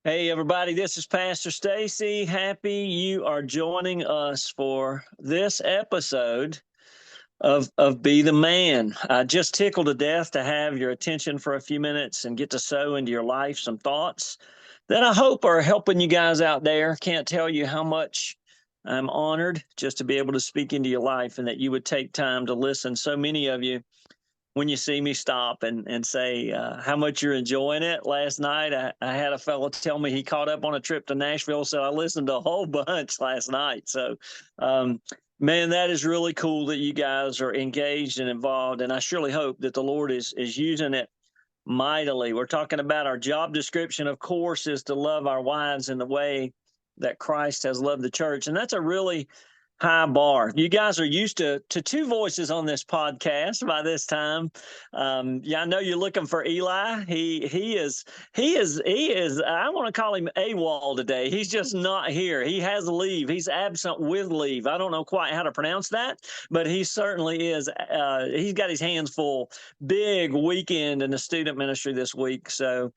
Hey everybody, this is Pastor Stacey. Happy you are joining us for this episode of Be the Man. I just tickled to death to have your attention for a few minutes and get to sow into your life some thoughts that I hope are helping you guys out there. Can't tell you how much I'm honored just to be able to speak into your life and that you would take time to listen. So many of you when you see me stop and say how much you're enjoying it. Last night, I had a fellow tell me he caught up on a trip to Nashville, so I listened to a whole bunch last night. So, um, man, that is really cool that you guys are engaged and involved, and I surely hope that the Lord is using it mightily. We're talking about our job description, of course, is to love our wives in the way that Christ has loved the church, and that's a really high bar. You guys are used to two voices on this podcast by this time. Yeah, I know you're looking for Eli. He is. I want to call him AWOL today. He's just not here. He has leave. He's absent with leave. I don't know quite how to pronounce that, but he certainly is. He's got his hands full. Big weekend in the student ministry this week. So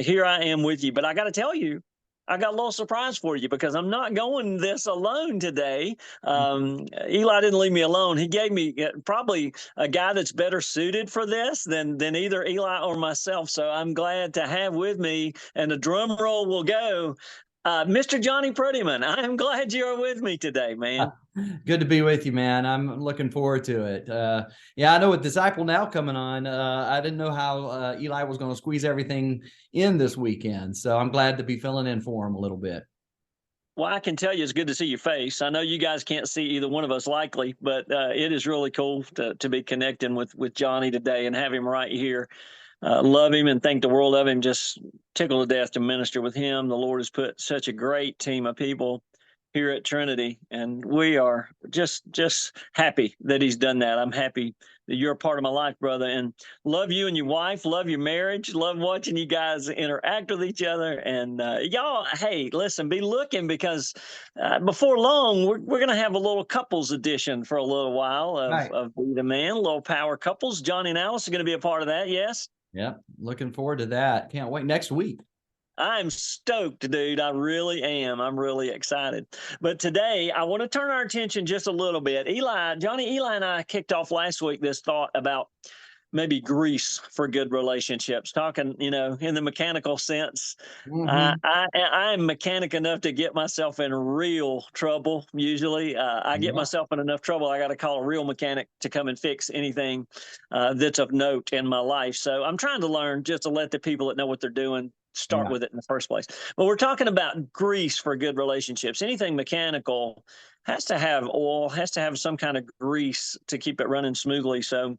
here I am with you. But I got to tell you, I got a little surprise for you because I'm not going this alone today. Eli didn't leave me alone. He gave me probably a guy that's better suited for this than either Eli or myself. So I'm glad to have with me, and the drum roll will go, Mr. Johnny Prettyman. I am glad you're with me today, man. Good to be with you, man. I'm looking forward to it. Yeah, I know with Disciple Now coming on, I didn't know how Eli was going to squeeze everything in this weekend. So I'm glad to be filling in for him a little bit. Well, I can tell you it's good to see your face. I know you guys can't see either one of us likely, but it is really cool to be connecting with Johnny today and have him right here. Love him and think the world of him. Just tickled to death to minister with him. The Lord has put such a great team of people here at Trinity, and we are just happy that He's done that. I'm happy that you're a part of my life, brother, and love you and your wife. Love your marriage. Love watching you guys interact with each other. And y'all, hey, listen, be looking because before long we're gonna have a little couples edition for a little while Right. of Be the Man, little power couples. Johnny and Alice are going to be a part of that. Yes. Yeah, looking forward to that. Can't wait next week. I'm stoked, dude. I really am. I'm really excited. But today, I want to turn our attention just a little bit. Eli and I kicked off last week this thought about maybe grease for good relationships, talking, in the mechanical sense. Mm-hmm. I am mechanic enough to get myself in real trouble. Usually, I get Yeah. myself in enough trouble. I got to call a real mechanic to come and fix anything that's of note in my life. So I'm trying to learn just to let the people that know what they're doing start Yeah. with it in the first place. But we're talking about grease for good relationships. Anything mechanical has to have oil, has to have some kind of grease to keep it running smoothly. So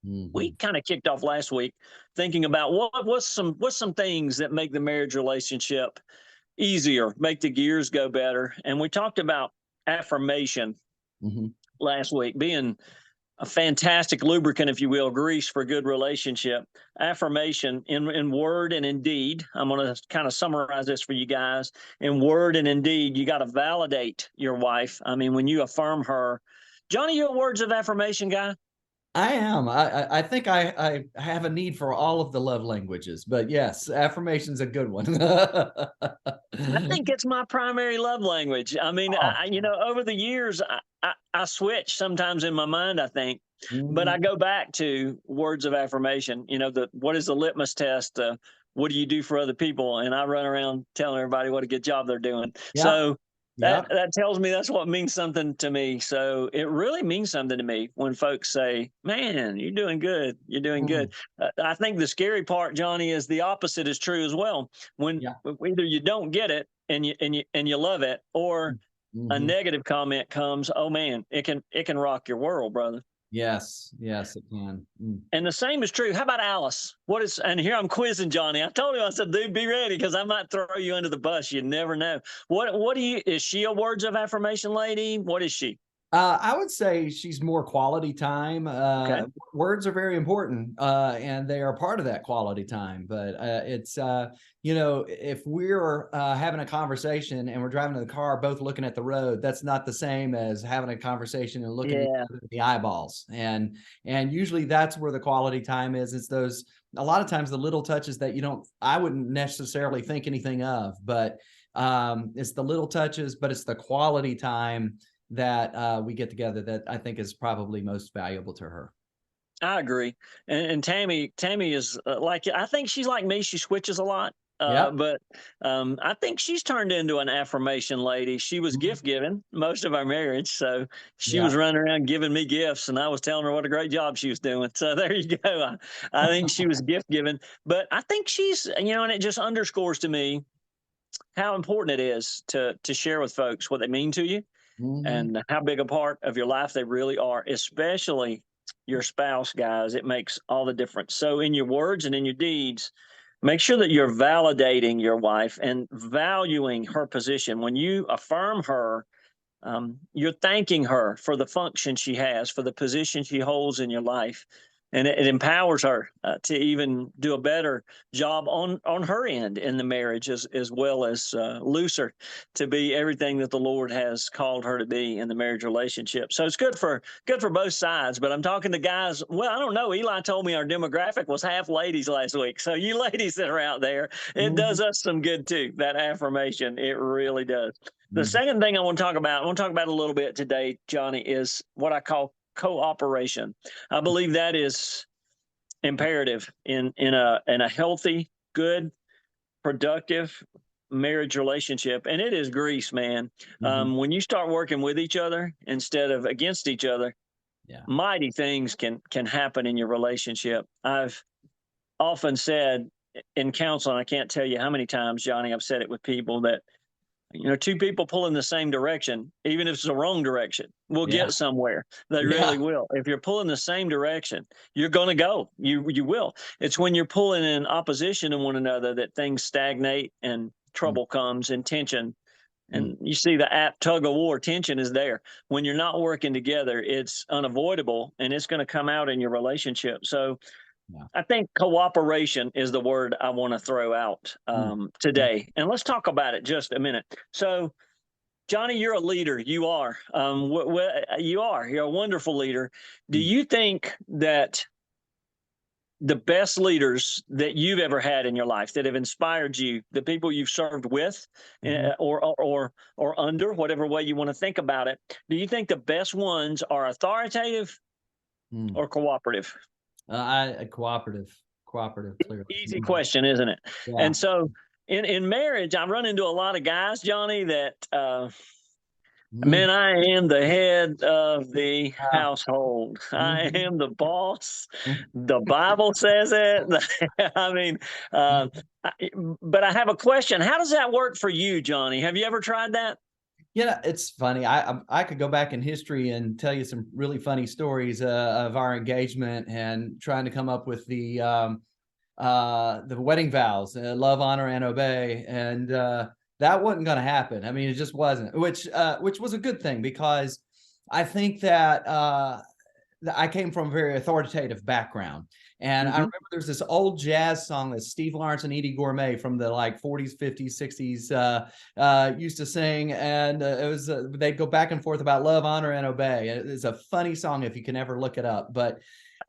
we Mm-hmm. kind of kicked off last week thinking about what's some things that make the marriage relationship easier, make the gears go better. And we talked about affirmation Mm-hmm. last week being a fantastic lubricant, if you will, grease for a good relationship. Affirmation in word and in deed. I'm going to kind of summarize this for you guys. In word and in deed, you got to validate your wife. I mean, when you affirm her, Johnny, you a words of affirmation guy? I am. I think I have a need for all of the love languages, but yes, affirmation's a good one. I think it's my primary love language. I mean, Oh. over the years, I switch sometimes in my mind, I think, but I Mhm. go back to words of affirmation. What is the litmus test? What do you do for other people? And I run around telling everybody what a good job they're doing. Yeah. So that Yeah. that tells me that's what means something to me. So it really means something to me when folks say, "Man, you're doing good. You're doing Mm. good." I think the scary part, Johnny, is the opposite is true as well. When Yeah. either you don't get it and you love it, or a Mm-hmm. negative comment comes, oh man, it can rock your world, brother. Yes. Yes, it can. Mm. And the same is true. How about Alice? And here I'm quizzing Johnny. I told him, I said, dude, be ready because I might throw you under the bus. You never know. Is she a words of affirmation lady? What is she? I would say she's more quality time. Okay. Words are very important, and they are part of that quality time. But it's if we're having a conversation and we're driving in the car, both looking at the road, that's not the same as having a conversation and looking each Yeah. other in the eyeballs. And usually that's where the quality time is. It's those a lot of times the little touches that I wouldn't necessarily think anything of, but it's the little touches, but it's the quality time that we get together that I think is probably most valuable to her. I agree. And Tammy is I think she's like me. She switches a lot. Yep. But I think she's turned into an affirmation lady. She was Mhm. gift giving most of our marriage, so she Yeah. was running around giving me gifts, and I was telling her what a great job she was doing. So there you go. I think she was gift giving, but I think she's and it just underscores to me how important it is to share with folks what they mean to you Mhm. and how big a part of your life they really are, especially your spouse, guys. It makes all the difference. So, in your words and in your deeds, make sure that you're validating your wife and valuing her position. When you affirm her, you're thanking her for the function she has, for the position she holds in your life, and it empowers her to even do a better job on her end in the marriage, as well as looser to be everything that the Lord has called her to be in the marriage relationship. So it's good for both sides. But I'm talking to guys. Well, I don't know. Eli told me our demographic was half ladies last week. So you ladies that are out there, it Mhm. does us some good too. That affirmation, it really does. The Mhm. second thing I want to talk about a little bit today, Johnny, is what I call cooperation. I believe that is imperative in a healthy, good, productive marriage relationship, and it is grease, man. Mhm. When you start working with each other instead of against each other, Yeah. mighty things can happen in your relationship. I've often said in counseling, I can't tell you how many times, Johnny, I've said it with people that two people pull in the same direction, even if it's the wrong direction, will Yeah. get somewhere. They Yeah. really will. If you're pulling the same direction, you're going to go. You will. It's when you're pulling in opposition to one another that things stagnate and Mm. trouble comes and tension. Mm. And you see the app tug of war, tension is there. When you're not working together, it's unavoidable and it's going to come out in your relationship. So Yeah. I think cooperation is the word I want to throw out Mm. Mm. today. And let's talk about it just a minute. So, Johnny, you're a leader. You are. You are. You're a wonderful leader. Do Mm. you think that the best leaders that you've ever had in your life that have inspired you, the people you've served with, Mhm. or under, whatever way you want to think about it, do you think the best ones are authoritative Mm. or cooperative? Cooperative, clearly. Easy Mhm. question, isn't it? Yeah. And so in marriage, I run into a lot of guys, Johnny, that Mhm. man, I am the head of the Yeah. household. I Mhm. am the boss. The Bible says it. I mean, uh, Mhm. I, but I have a question. How does that work for you, Johnny? Have you ever tried that? Yeah, it's funny. I could go back in history and tell you some really funny stories of our engagement and trying to come up with the wedding vows, love, honor, and obey, and that wasn't going to happen. I mean, it just wasn't, which was a good thing because I think that I came from a very authoritative background. And I Hmm. remember there's this old jazz song that Steve Lawrence and Edie Gourmet from the like 40s, 50s, 60s used to sing. And it was, they'd go back and forth about love, honor, and obey. It's a funny song if you can ever look it up. But,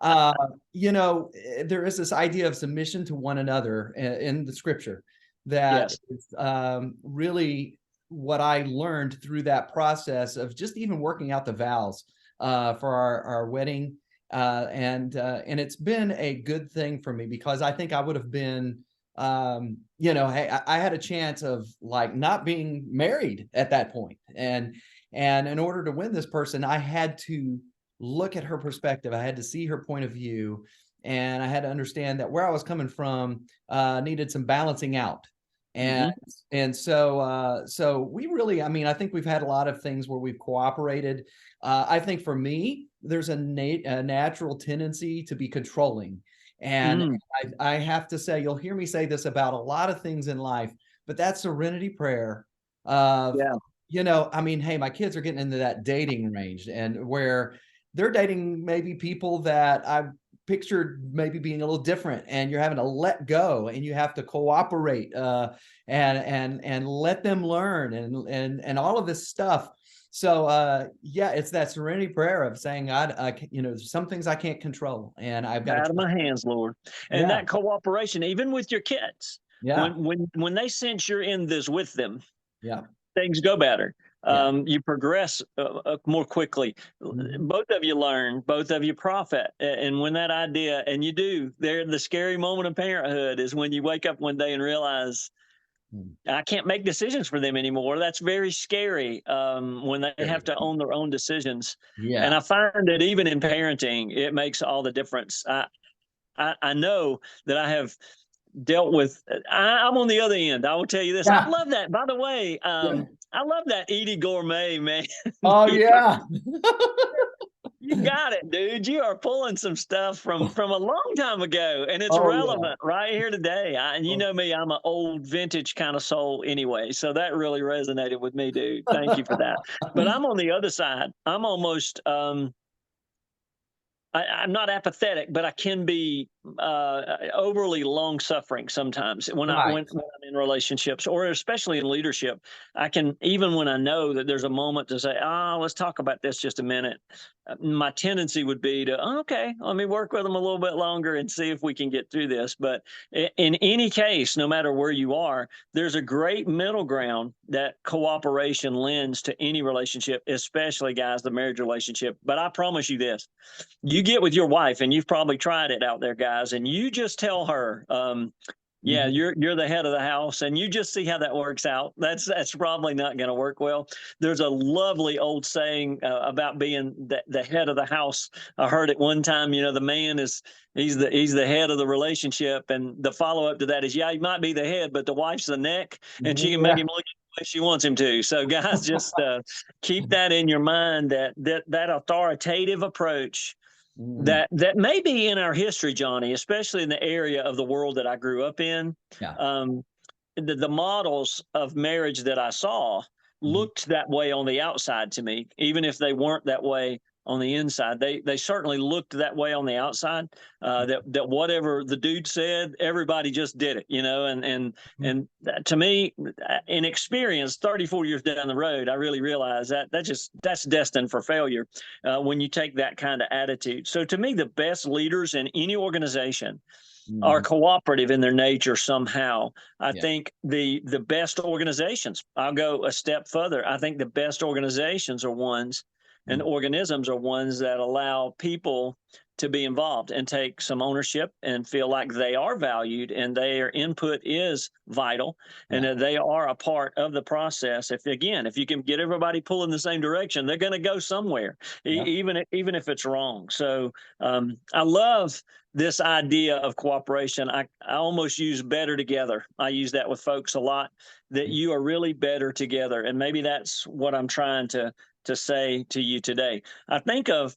uh, there is this idea of submission to one another in the scripture that Yes. is really what I learned through that process of just even working out the vows for our wedding, and it's been a good thing for me because I think I would have been, hey, I had a chance of like not being married at that point, and in order to win this person, I had to look at her perspective. I had to see her point of view, and I had to understand that where I was coming from needed some balancing out. And Hmm. so we really, I mean, I think we've had a lot of things where we've cooperated. I think for me, there's a natural tendency to be controlling. And Mm. I have to say, you'll hear me say this about a lot of things in life, but that serenity prayer of Yeah. I mean, hey, my kids are getting into that dating range, and where they're dating maybe people that I pictured maybe being a little different, and you're having to let go and you have to cooperate, and let them learn, and all of this stuff. So yeah, it's that serenity prayer of saying, God, some things I can't control, and I've got to Out of trust. my hands, Lord. And Yeah, that cooperation, even with your kids, yeah, when they sense you're in this with them, yeah, things go better. yeah. You progress more quickly. Mhm. Both of you learn, both of you profit. And when that idea, and you do, there, the scary moment of parenthood is when you wake up one day and realize, Mm. I can't make decisions for them anymore. That's very scary when they have Very. to own their own decisions. And Yeah. I find that even in parenting, it makes all the difference. I know that I have dealt with. I'm on the other end. I will tell you this. I Yeah. love that. By the way, Yeah. I love that Edie Gourmet, man. Oh you, yeah. you got it, dude. You are pulling some stuff from a long time ago, and it's Oh yeah. relevant right here today. And you know me, I'm an old vintage kind of soul anyway, so that really resonated with me, dude. Thank you for that. But I'm on the other side. I'm almost. I'm not apathetic, but I can be overly long suffering sometimes Right. when I'm in relationships, or especially in leadership. I can, even when I know that there's a moment to say, "Ah, let's talk about this just a minute." My tendency would be to, "Oh, okay, let me work with them a little bit longer and see if we can get through this." But in any case, no matter where you are, there's a great middle ground that cooperation lends to any relationship, especially guys, the marriage relationship. But I promise you this, you get with your wife, and you've probably tried it out there, guys, and you just tell her, yeah, Mhm. you're the head of the house, and you just see how that works out. That's probably not going to work well. There's a lovely old saying about being the head of the house. I heard it one time. The man is he's the head of the relationship, and the follow up to that is, yeah, he might be the head, but the wife's the neck, and she can make Yeah. him look the way she wants him to. So, guys, just keep that in your mind, that authoritative approach Mm. that may be in our history, Johnny, especially in the area of the world that I grew up in. Yeah. Um, the models of marriage that I saw Mhm. looked that way on the outside to me, even if they weren't that way on the inside. They certainly looked that way on the outside. That whatever the dude said, everybody just did it, Mhm. and to me, in experience, 34 years down the road, I really realized that's destined for failure when you take that kind of attitude. So to me, the best leaders in any organization are Mhm. cooperative in their nature somehow. I Yeah. think the best organizations, I'll go a step further. I think the best organizations are ones and Mhm. organisms are ones that allow people to be involved and take some ownership and feel like they are valued and their input is vital and Yeah. that they are a part of the process. If you can get everybody pulling the same direction, they're going to go somewhere, Yeah. even if it's wrong. So I love this idea of cooperation. I almost use better together. I use that with folks a lot, that you are really better together. And maybe that's what I'm trying to say to you today. I think of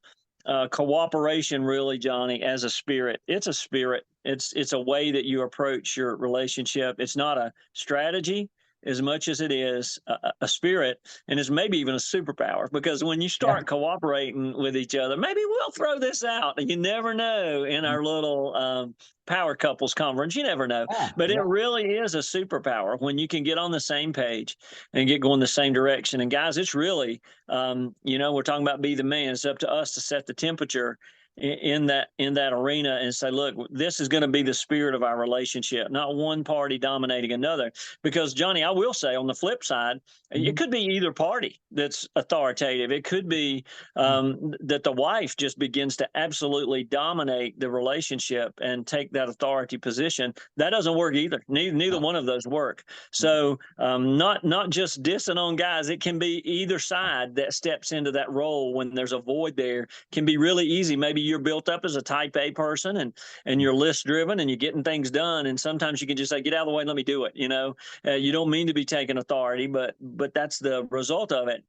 cooperation really, Johnny, as a spirit. It's a spirit. It's a way that you approach your relationship. It's not a strategy as much as it is a spirit, and it's maybe even a superpower, because when you Yeah. start cooperating with each other, maybe we'll throw this out. You never know in Mhm. our little power couples conference. You never know, Yeah. but it Yeah. really is a superpower when you can get on the same page and get going the same direction. And guys, it's really we're talking about be the man. It's up to us to set the temperature in that arena and say, look, this is going to be the spirit of our relationship, not one party dominating another. Because Johnny, I will say on the flip side, it Mhm. could be either party that's authoritative. It could be Mhm. that the wife just begins to absolutely dominate the relationship and take that authority position. That doesn't work either. Neither No. one of those work. Mhm. So not just dissing on guys. It can be either side that steps into that role when there's a void there. Can be really easy. Maybe you're built up as a type A person and you're list driven and you're getting things done. And sometimes you can just say, get out of the way and let me do it. You don't mean to be taking authority, but that's the result of it.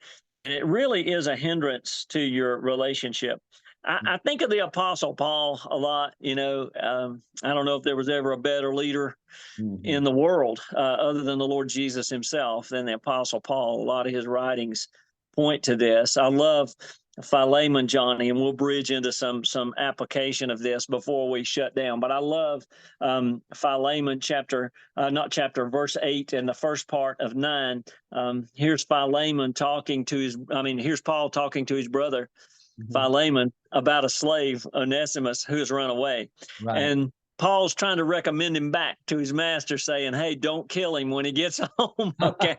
And it really is a hindrance to your relationship. I think of the Apostle Paul a lot. I don't know if there was ever a better leader Mhm. in the world, other than the Lord Jesus himself, than the Apostle Paul. A lot of his writings point to this. I love Philemon, Johnny, and we'll bridge into some application of this before we shut down. But I love Philemon not chapter, verse 8 and the first part of 9. Here's Philemon talking to here's Paul talking to his brother Mhm. Philemon about a slave, Onesimus, who has run away. Right. And Paul's trying to recommend him back to his master, saying, "Hey, don't kill him when he gets home." Okay,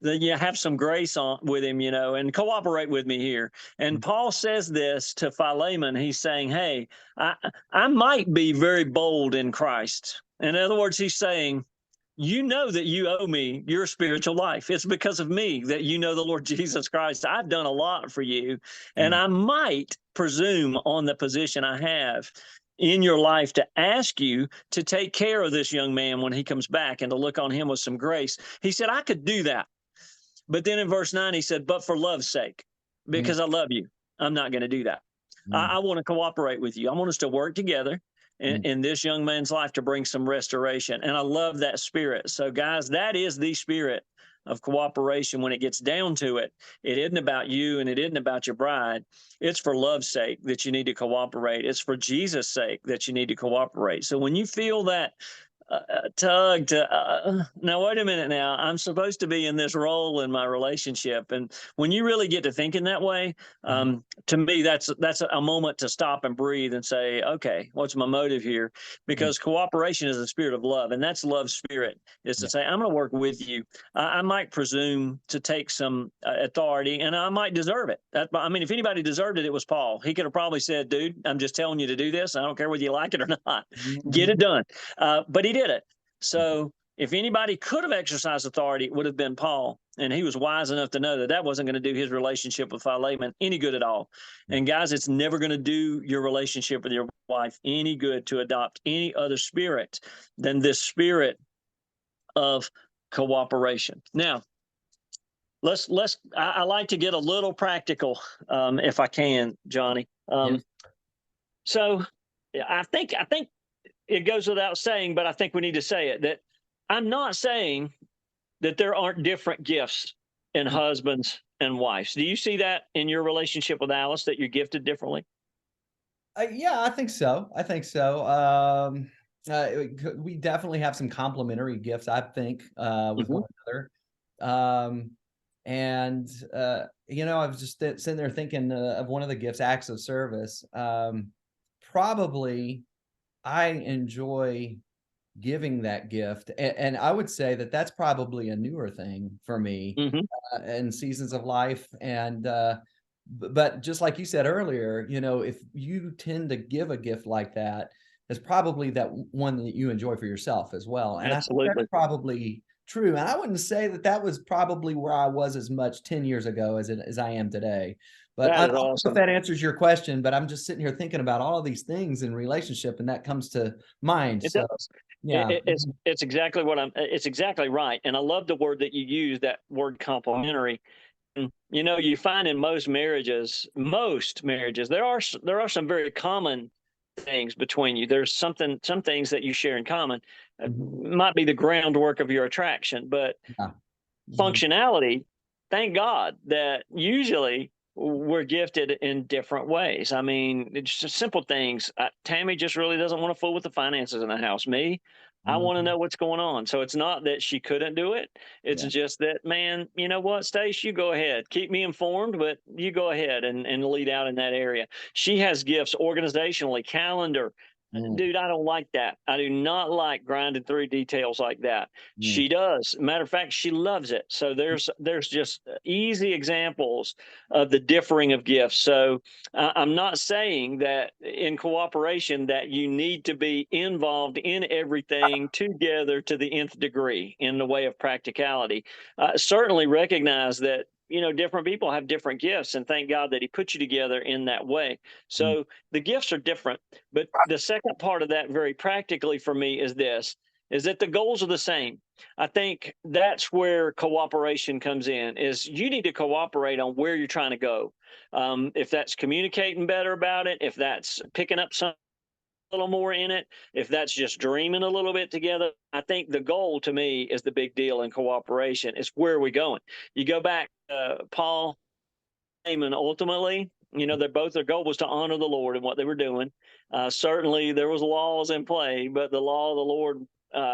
then you have some grace with him, and cooperate with me here. And Paul says this to Philemon. He's saying, "Hey, I I might be very bold in Christ." In other words, he's saying, you know that you owe me your spiritual life. It's because of me that you know the Lord Jesus Christ. I've done a lot for you, and Mm. I might presume on the position I have in your life to ask you to take care of this young man when he comes back and to look on him with some grace. He said, I could do that. But then in verse 9, he said, but for love's sake, Mm. because I love you, I'm not going to do that. I Mm. want to cooperate with you. I want us to work together Mm. in this young man's life to bring some restoration. And I love that spirit. So, guys, that is the spirit of cooperation when it gets down to it. It isn't about you and it isn't about your bride. It's for love's sake that you need to cooperate. It's for Jesus' sake that you need to cooperate. So when you feel that tug to now wait a minute, now I'm supposed to be in this role in my relationship, and when you really get to thinking that way, Mhm. to me that's a moment to stop and breathe and say, okay, what's my motive here? Mm. Because cooperation is the spirit of love, and that's love's spirit, is to Yeah. say, I'm going to work with you. I might presume to take some authority, and I might deserve it. If anybody deserved it, it was Paul. He could have probably said, dude, I'm just telling you to do this, I don't care whether you like it or not. Get Mhm. it done. But he did it. So if anybody could have exercised authority, it would have been Paul. And he was wise enough to know that that wasn't going to do his relationship with Philemon any good at all. And guys, it's never going to do your relationship with your wife any good to adopt any other spirit than this spirit of cooperation. Now, I like to get a little practical, if I can, Johnny. Yes. So I think it goes without saying, but I think we need to say it, that I'm not saying that there aren't different gifts in Mm. husbands and wives. Do you see that in your relationship with Alice, that you're gifted differently? Yeah, I think so. I think so. We definitely have some complementary gifts, I think, with Hmm. one another. Um, and I was just sitting there thinking of one of the gifts, acts of service. Probably, I enjoy giving that gift, and I would say that that's probably a newer thing for me Hmm. in seasons of life. And but just like you said earlier, if you tend to give a gift like that, it's probably that one that you enjoy for yourself as well. And I think that's Absolutely. probably true. And I wouldn't say that that was probably where I was as much 10 years ago as I am today. But That I is don't know if awesome. that answers your question, but I'm just sitting here thinking about all of these things in relationship, and that comes to mind. It So does. yeah. It's exactly what it's exactly right. And I love the word that you use, that word complementary. And, you find in most marriages, there are some very common things between you. There's some things that you share in common. Mhm. Might be the groundwork of your attraction, but Yeah. Mhm. functionality, thank God that usually we're gifted in different ways. I mean, it's just simple things. Tammy just really doesn't want to fool with the finances in the house. Me, I want to Mhm. know what's going on. So it's not that she couldn't do it. It's Yeah. just that, man, you know what, Stace, you go ahead. Keep me informed, but you go ahead and lead out in that area. She has gifts organizationally, calendar. Mm. Dude, I don't like that. I do not like grinding through details like that. Mm. She does. Matter of fact, she loves it. So there's just easy examples of the differing of gifts. So I'm not saying that in cooperation that you need to be involved in everything together to the nth degree in the way of practicality. Certainly recognize that different people have different gifts, and thank God that He put you together in that way. Mm. So the gifts are different, but the second part of that, very practically for me, is this. is that the goals are the same. I think that's where cooperation comes in. Is you need to cooperate on where you're trying to go. If that's communicating better about it, if that's picking up some a little more in it, if that's just dreaming a little bit together, I think the goal to me is the big deal in cooperation. It's where are we going? You go back, Paul and ultimately, their goal was to honor the Lord and what they were doing. Certainly, there was laws in play, but the law of the Lord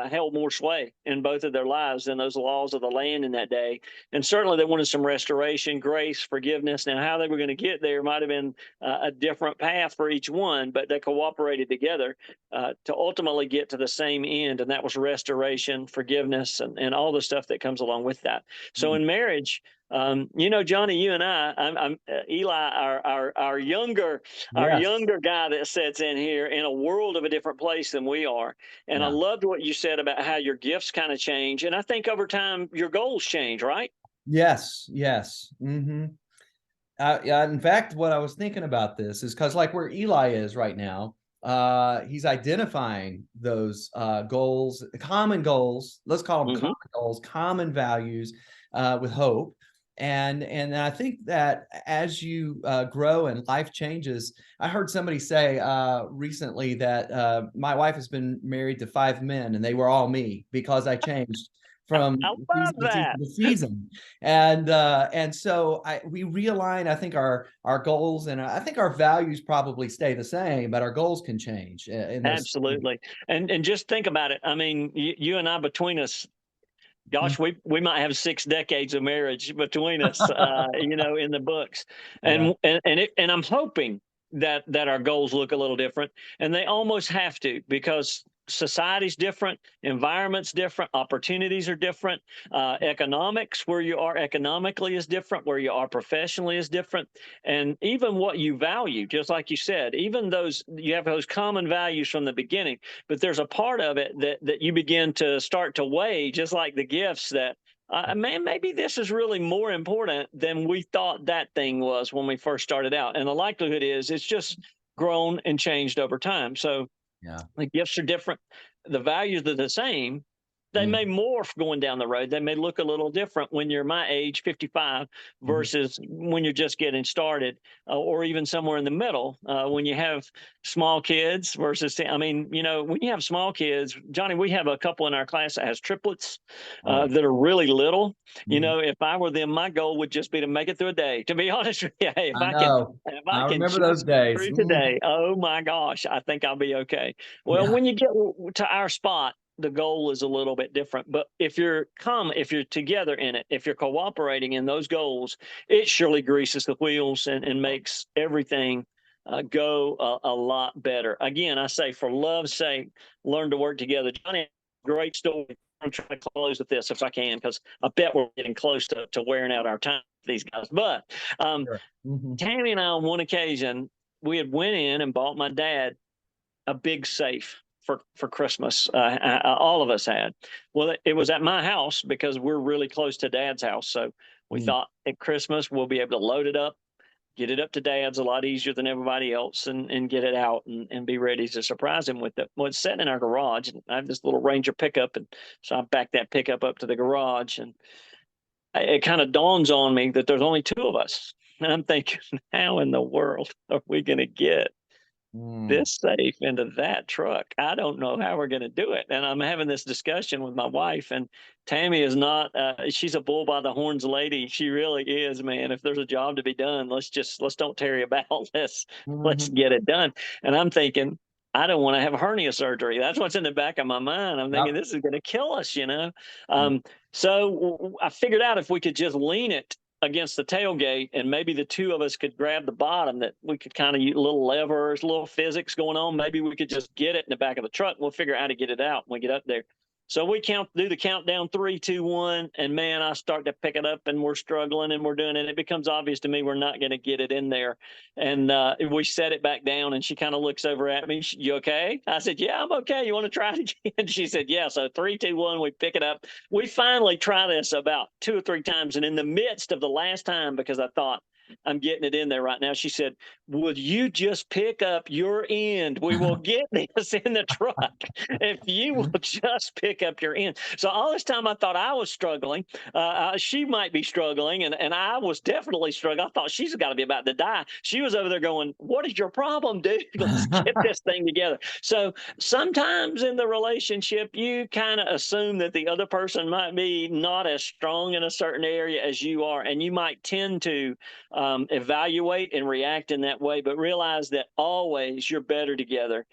held more sway in both of their lives than those laws of the land in that day. And certainly, they wanted some restoration, grace, forgiveness. Now, how they were going to get there might have been a different path for each one, but they cooperated together to ultimately get to the same end, and that was restoration, forgiveness, and all the stuff that comes along with that. So, in marriage, Johnny, you and I'm Eli, our Yes. younger guy that sits in here in a world of a different place than we are. And I Yeah. loved what you said about how your gifts kind of change. And I think over time your goals change, right? Yes. Yes. Yeah, in fact, what I was thinking about this is because, like, where Eli is right now, he's identifying those goals, common goals. Let's call them Mm-hmm. common goals, common values, with hope. And I think that as you grow and life changes, I heard somebody say recently that my wife has been married to 5 men, and they were all me because I changed from I love season to season that. to season. And so we realign, I think, our goals, and I think our values probably stay the same, but our goals can change in this. Absolutely. And just think about it. I mean, you and I between us, gosh, we might have 6 decades of marriage between us, in the books, Yeah. and I'm hoping that our goals look a little different, and they almost have to because society's different, environment's different, opportunities are different, economics where you are economically is different, where you are professionally is different, and even what you value, just like you said, even those you have those common values from the beginning, but there's a part of it that you begin to start to weigh, just like the gifts that. Man, maybe this is really more important than we thought that thing was when we first started out. And the likelihood is it's just grown and changed over time. So Yeah. the gifts are different. The values are the same. They Mm. may morph going down the road. They may look a little different when you're my age, 55, Mhm. versus when you're just getting started, or even somewhere in the middle. When you have small kids versus, I mean, when you have small kids, Johnny, we have a couple in our class that has triplets Oh yeah. that are really little. Mhm. If I were them, my goal would just be to make it through a day. To be honest with you, hey, I know. if I I can remember those just get days. through today, oh my gosh, I think I'll be okay. Well, Yeah. when you get to our spot, the goal is a little bit different. But if you're together in it, if you're cooperating in those goals, it surely greases the wheels and makes everything go a lot better. Again, I say for love's sake, learn to work together. Johnny, great story. I'm trying to close with this if I can, because I bet we're getting close to wearing out our time with these guys. But Sure. Mhm. Tammy and I, on one occasion, we had went in and bought my dad a big safe for Christmas. All of us had. Well, it was at my house because we're really close to Dad's house. So we Mm. thought at Christmas we'll be able to load it up, get it up to Dad's a lot easier than everybody else, and get it out and be ready to surprise him with it. Well, it's sitting in our garage, and I have this little Ranger pickup, and so I backed that pickup up to the garage, and it kind of dawns on me that there's only two of us. And I'm thinking, how in the world are we going to get Mm. this safe into that truck? I don't know how we're going to do it. And I'm having this discussion with my wife, and Tammy is not, she's a bull by the horns lady. She really is, man. If there's a job to be done, let's don't tarry about. Let's Mhm. get it done. And I'm thinking, I don't want to have hernia surgery. That's what's in the back of my mind. I'm thinking Yep. this is going to kill us. Mm. So I figured out if we could just lean it against the tailgate, and maybe the two of us could grab the bottom, that we could kind of use little levers, little physics going on. Maybe we could just get it in the back of the truck. And we'll figure out how to get it out when we get up there. So we do the countdown, 3, 2, 1, and man, I start to pick it up, and we're struggling, and we're doing it. It becomes obvious to me we're not going to get it in there, and we set it back down. And she kind of looks over at me. You okay? I said, yeah, I'm okay. You want to try it again? She said, yeah. So 3, 2, 1, we pick it up. We finally try this about 2 or 3 times, and in the midst of the last time, because I thought, I'm getting it in there right now. She said, "Would you just pick up your end? We will get this in the truck if you will just pick up your end." So all this time I thought I was struggling. She might be struggling, and I was definitely struggling. I thought she's got to be about to die. She was over there going, "What is your problem, dude? Let's get this thing together." So sometimes in the relationship, you kind of assume that the other person might be not as strong in a certain area as you are, and you might tend to evaluate and react in that way, but realize that always you're better together.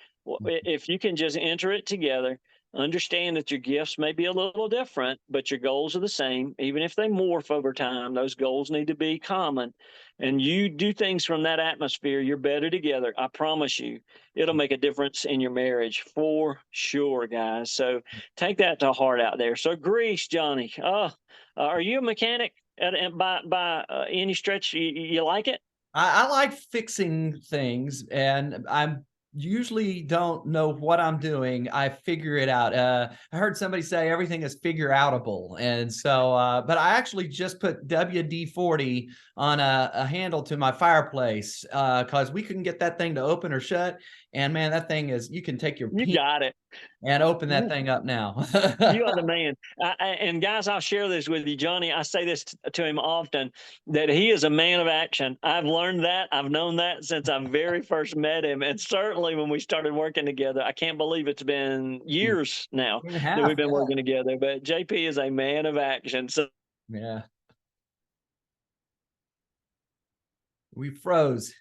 If you can just enter it together, understand that your gifts may be a little different, but your goals are the same. Even if they morph over time, those goals need to be common. And you do things from that atmosphere, you're better together. I promise you, it'll make a difference in your marriage for sure, guys. So take that to heart out there. So, Grease, Johnny, are you a mechanic? By any stretch, you like it? I like fixing things, and I'm usually don't know what I'm doing. I figure it out. I heard somebody say everything is figure outable. And so, but I actually just put WD-40 on a handle to my fireplace because we couldn't get that thing to open or shut. And man, that thing is, you can take your You pin got it. and open that You thing up now. You are the man. And guys, I'll share this with you, Johnny. I say this to him often that he is a man of action. I've learned that. I've known that since I very first met him. And certainly when we started working together, I can't believe it's been years now Year and a that we've half. been working together. But JP is a man of action. So Yeah. We froze.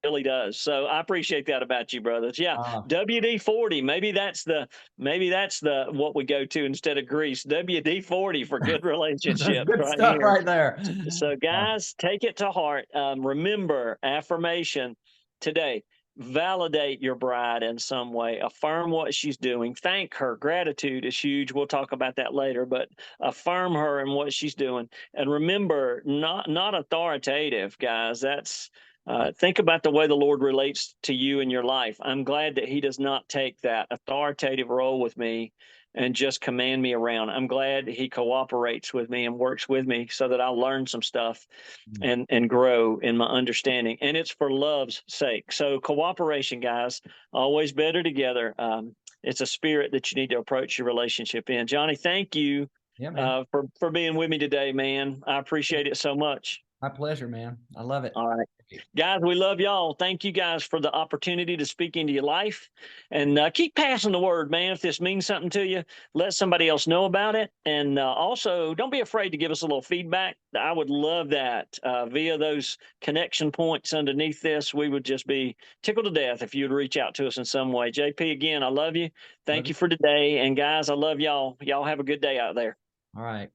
really does. So I appreciate that about you, brothers. Yeah, Uh, WD-40. Maybe that's the what we go to instead of grease. WD-40 for good that's relationships good right stuff here. right there. So, Yeah. guys, take it to heart. Remember, affirmation today. Validate your bride in some way. Affirm what she's doing. Thank her. Gratitude is huge. We'll talk about that later, but affirm her and what she's doing. And remember, not authoritative, guys. That's think about the way the Lord relates to you in your life. I'm glad that He does not take that authoritative role with me and just command me around. I'm glad He cooperates with me and works with me so that I'll learn some stuff Mm. and grow in my understanding. And it's for love's sake. So cooperation, guys, always better together. It's a spirit that you need to approach your relationship in. Johnny, thank you Yeah, man. for being with me today, man. I appreciate it so much. My pleasure, man. I love it. All right. Guys, we love y'all. Thank you guys for the opportunity to speak into your life. And keep passing the word, man. If this means something to you, let somebody else know about it. And also, don't be afraid to give us a little feedback. I would love that via those connection points underneath this. We would just be tickled to death if you'd reach out to us in some way. JP, again, I love you. Love Thank you. you for today. And guys, I love y'all. Y'all have a good day out there. All right.